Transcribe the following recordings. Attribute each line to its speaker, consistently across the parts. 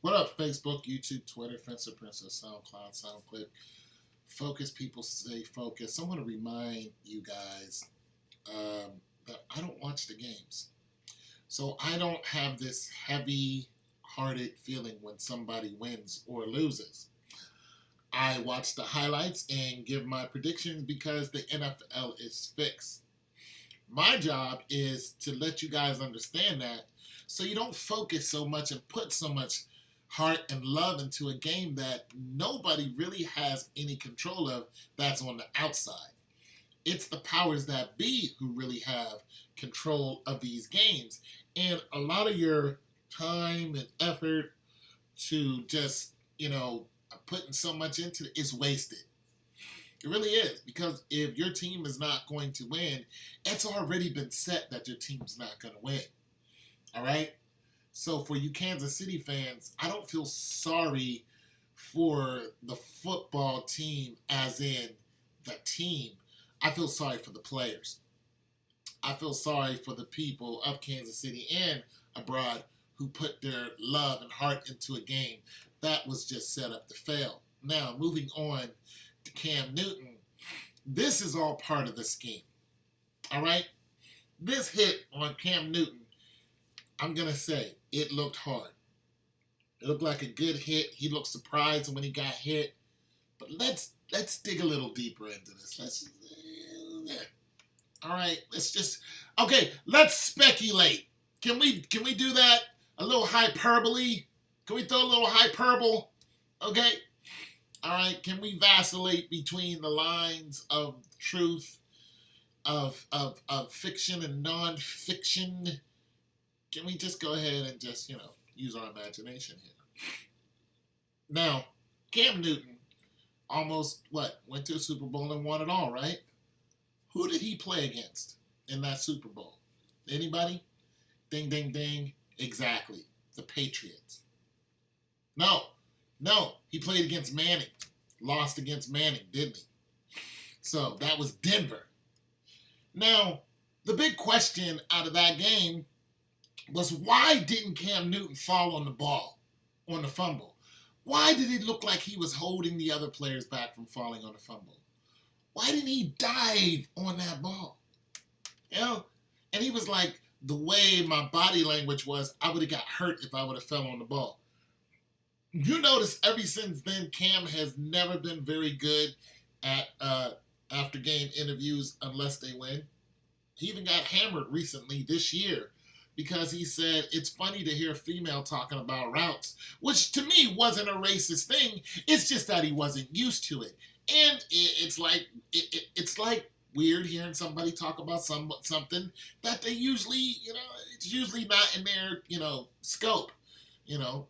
Speaker 1: What up, Facebook, YouTube, Twitter, Fencer Princess, SoundCloud, SoundClip, Focus, people say focus. I want to remind you guys that I don't watch the games. So I don't have this heavy hearted feeling when somebody wins or loses. I watch the highlights and give my predictions because the NFL is fixed. My job is to let you guys understand that so you don't focus so much and put so much heart and love into a game that nobody really has any control of that's on the outside. It's the powers that be who really have control of these games. And a lot of your time and effort to just, putting so much into it is wasted. It really is. Because if your team is not going to win, it's already been set that your team's not going to win. All right? So for you Kansas City fans, I don't feel sorry for the football team as in the team. I feel sorry for the players. I feel sorry for the people of Kansas City and abroad who put their love and heart into a game that was just set up to fail. Now, moving on to Cam Newton, this is all part of the scheme. All right? This hit on Cam Newton, I'm going to say, it looked hard. It looked like a good hit. He looked surprised when he got hit. But let's dig a little deeper into this. All right, let's speculate. Can we do that? A little hyperbole? Can we throw a little hyperbole? Okay? All right, can we vacillate between the lines of truth, of fiction and non-fiction? Can we just go ahead and just, use our imagination here? Now, Cam Newton almost, went to a Super Bowl and won it all, right? Who did he play against in that Super Bowl? Anybody? Ding, ding, ding. Exactly. The Patriots. No. He played against Manning. Lost against Manning, didn't he? So that was Denver. Now, the big question out of that game was why didn't Cam Newton fall on the ball, on the fumble? Why did it look like he was holding the other players back from falling on the fumble? Why didn't he dive on that ball? And he was like, the way my body language was, I would have got hurt if I would have fell on the ball. You notice ever since then, Cam has never been very good at after game interviews unless they win. He even got hammered recently this year because he said it's funny to hear a female talking about routes, which to me wasn't a racist thing. It's just that he wasn't used to it. And it's like weird hearing somebody talk about something that they usually, it's usually not in their, scope,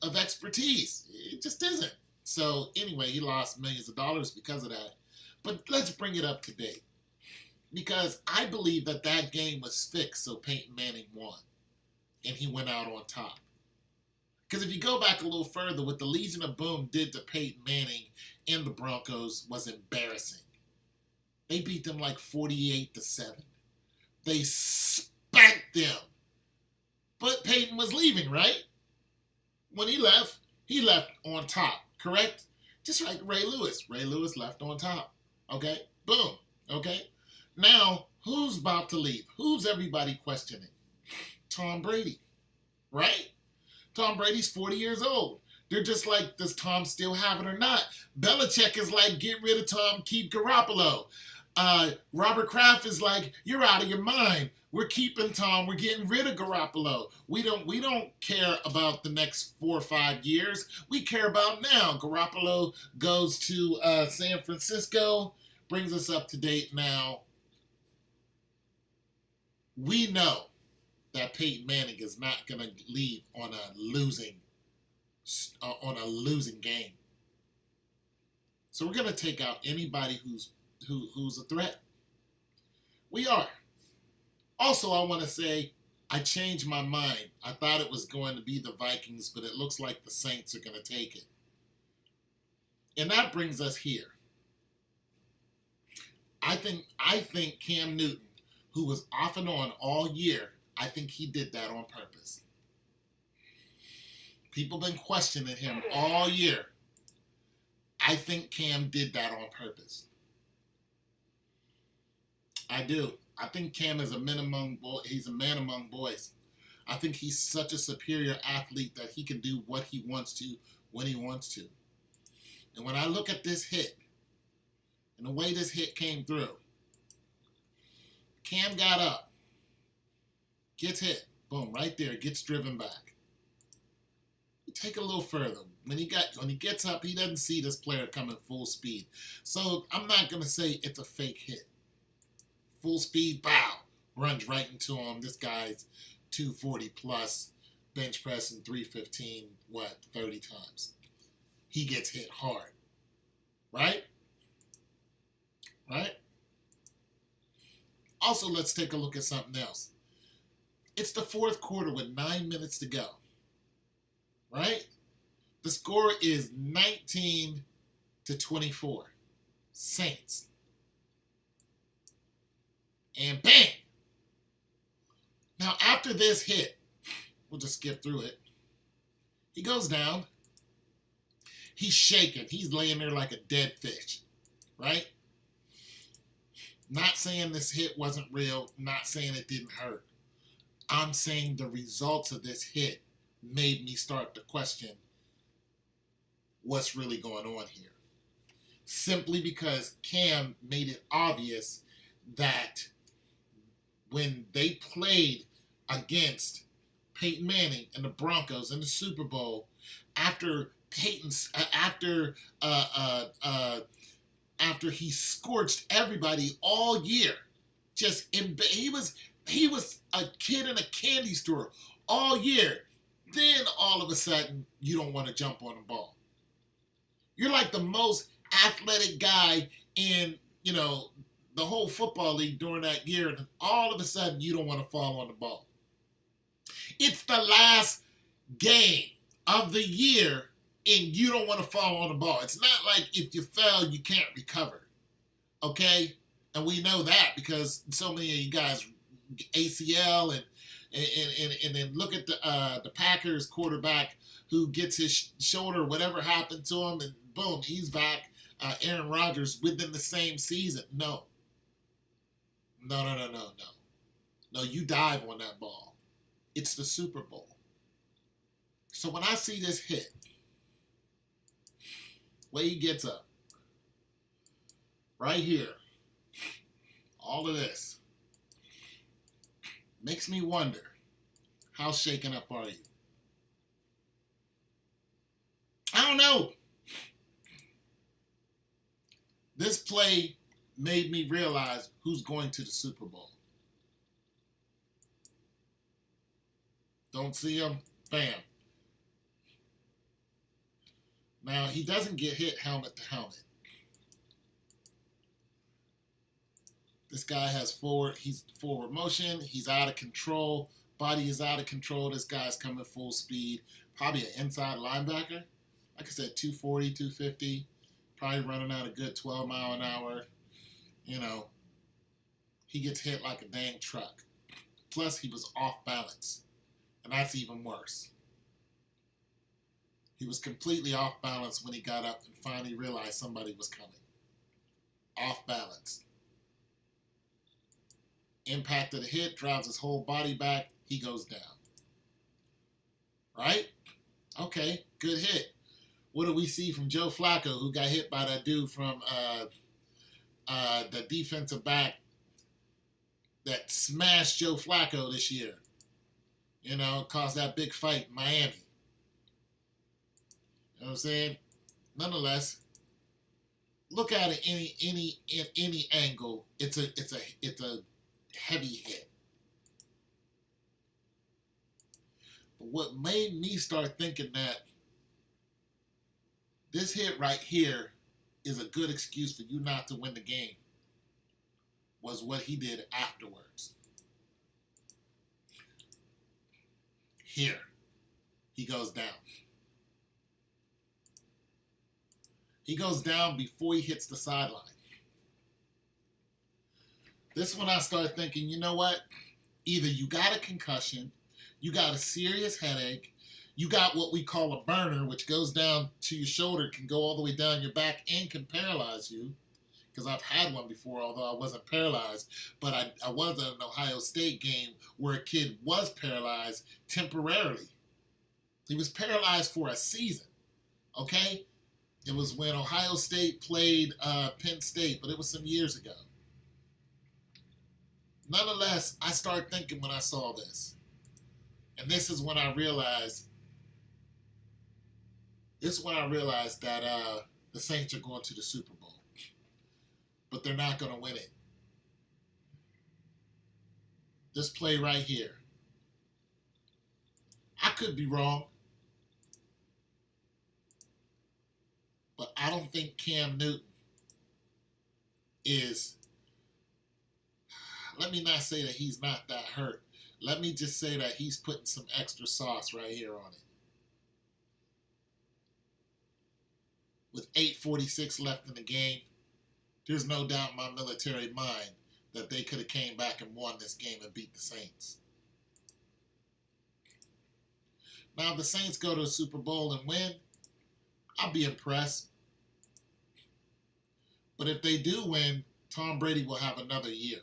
Speaker 1: of expertise. It just isn't. So anyway, he lost millions of dollars because of that. But let's bring it up to date. Because I believe that game was fixed so Peyton Manning won. And he went out on top. Because if you go back a little further, what the Legion of Boom did to Peyton Manning and the Broncos was embarrassing. They beat them like 48-7. They spanked them. But Peyton was leaving, right? When he left on top, correct? Just like Ray Lewis. Ray Lewis left on top. Okay? Boom. Okay? Now, who's about to leave? Who's everybody questioning? Tom Brady. Right? Tom Brady's 40 years old. They're just like, does Tom still have it or not? Belichick is like, get rid of Tom, keep Garoppolo. Robert Kraft is like, you're out of your mind. We're keeping Tom. We're getting rid of Garoppolo. We don't care about the next 4 or 5 years. We care about now. Garoppolo goes to San Francisco, brings us up to date now. We know that Peyton Manning is not going to leave on a losing game. So we're going to take out anybody who's a threat. We are. Also, I want to say I changed my mind. I thought it was going to be the Vikings, but it looks like the Saints are going to take it. And that brings us here. I think Cam Newton, who was off and on all year, I think he did that on purpose. People been questioning him all year. I think Cam did that on purpose. I do. I think Cam is a he's a man among boys. I think he's such a superior athlete that he can do what he wants to when he wants to. And when I look at this hit and the way this hit came through, Cam got up, gets hit, boom, right there, gets driven back. You take a little further. When he gets up, he doesn't see this player coming full speed. So I'm not gonna say it's a fake hit. Full speed, bow, runs right into him. This guy's 240 plus, bench pressing 315, 30 times. He gets hit hard. Right? Right? Also, let's take a look at something else. It's the fourth quarter with 9 minutes to go. Right? The score is 19-24. Saints. And bang! Now, after this hit, we'll just skip through it. He goes down. He's shaking. He's laying there like a dead fish. Right? Not saying this hit wasn't real. Not saying it didn't hurt. I'm saying the results of this hit made me start to question what's really going on here. Simply because Cam made it obvious that when they played against Peyton Manning and the Broncos in the Super Bowl, after after he scorched everybody all year, he was a kid in a candy store all year. Then all of a sudden, you don't want to jump on the ball. You're like the most athletic guy in, the whole football league during that year, and all of a sudden, you don't want to fall on the ball. It's the last game of the year, and you don't want to fall on the ball. It's not like if you fell, you can't recover. Okay? And we know that because so many of you guys ACL and then look at the Packers quarterback who gets his shoulder, whatever happened to him, and boom, he's back. Aaron Rodgers within the same season. No, you dive on that ball. It's the Super Bowl. So when I see this hit, way he gets up, right here, all of this makes me wonder, how shaken up are you? I don't know. This play made me realize who's going to the Super Bowl. Don't see him? Bam. Now, he doesn't get hit helmet to helmet. This guy has forward motion. He's out of control. Body is out of control. This guy's coming full speed. Probably an inside linebacker. Like I said, 240, 250. Probably running out a good 12 mile an hour. He gets hit like a dang truck. Plus, he was off balance. And that's even worse. He was completely off balance when he got up and finally realized somebody was coming. Off balance. Impact of the hit, drives his whole body back, he goes down. Right? Okay, good hit. What do we see from Joe Flacco, who got hit by that dude from the defensive back that smashed Joe Flacco this year? Caused that big fight in Miami. You know what I'm saying? Nonetheless, look at it any angle. It's a heavy hit. But what made me start thinking that this hit right here is a good excuse for you not to win the game was what he did afterwards. Here, he goes down. He goes down before he hits the sideline. This one I started thinking, you know what? Either you got a concussion, you got a serious headache, You got what we call a burner, which goes down to your shoulder, can go all the way down your back, and can paralyze you. Because I've had one before, although I wasn't paralyzed. But I was at an Ohio State game where a kid was paralyzed temporarily. He was paralyzed for a season. Okay? It was when Ohio State played Penn State, but it was some years ago. Nonetheless, I started thinking when I saw this. And this is when I realized that the Saints are going to the Super Bowl. But they're not going to win it. This play right here. I could be wrong. But I don't think Cam Newton is, let me not say that he's not that hurt. Let me just say that he's putting some extra sauce right here on it. With 8:46 left in the game, there's no doubt in my military mind that they could have came back and won this game and beat the Saints. Now, if the Saints go to a Super Bowl and win, I'll be impressed. But if they do win, Tom Brady will have another year.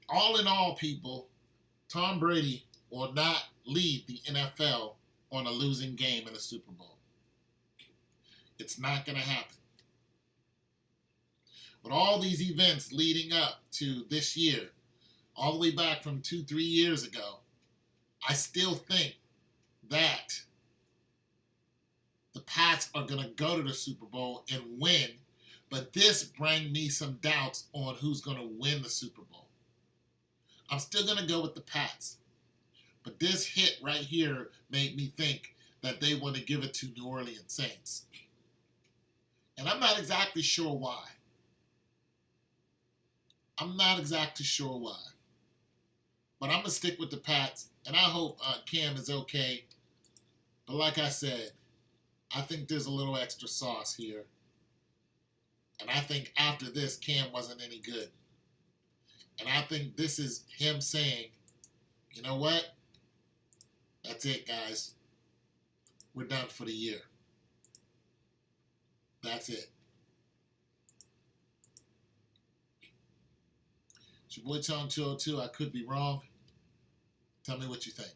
Speaker 1: All in all, people, Tom Brady will not lead the NFL on a losing game in a Super Bowl. It's not going to happen. But all these events leading up to this year, all the way back from 2-3 years ago, I still think that the Pats are going to go to the Super Bowl and win, but this brings me some doubts on who's going to win the Super Bowl. I'm still going to go with the Pats, but this hit right here made me think that they want to give it to New Orleans Saints. And I'm not exactly sure why. But I'm going to stick with the Pats, and I hope Cam is okay. But like I said, I think there's a little extra sauce here. And I think after this, Cam wasn't any good. And I think this is him saying, you know what? That's it, guys. We're done for the year. That's it. It's your boy Tone 202. I could be wrong. Tell me what you think.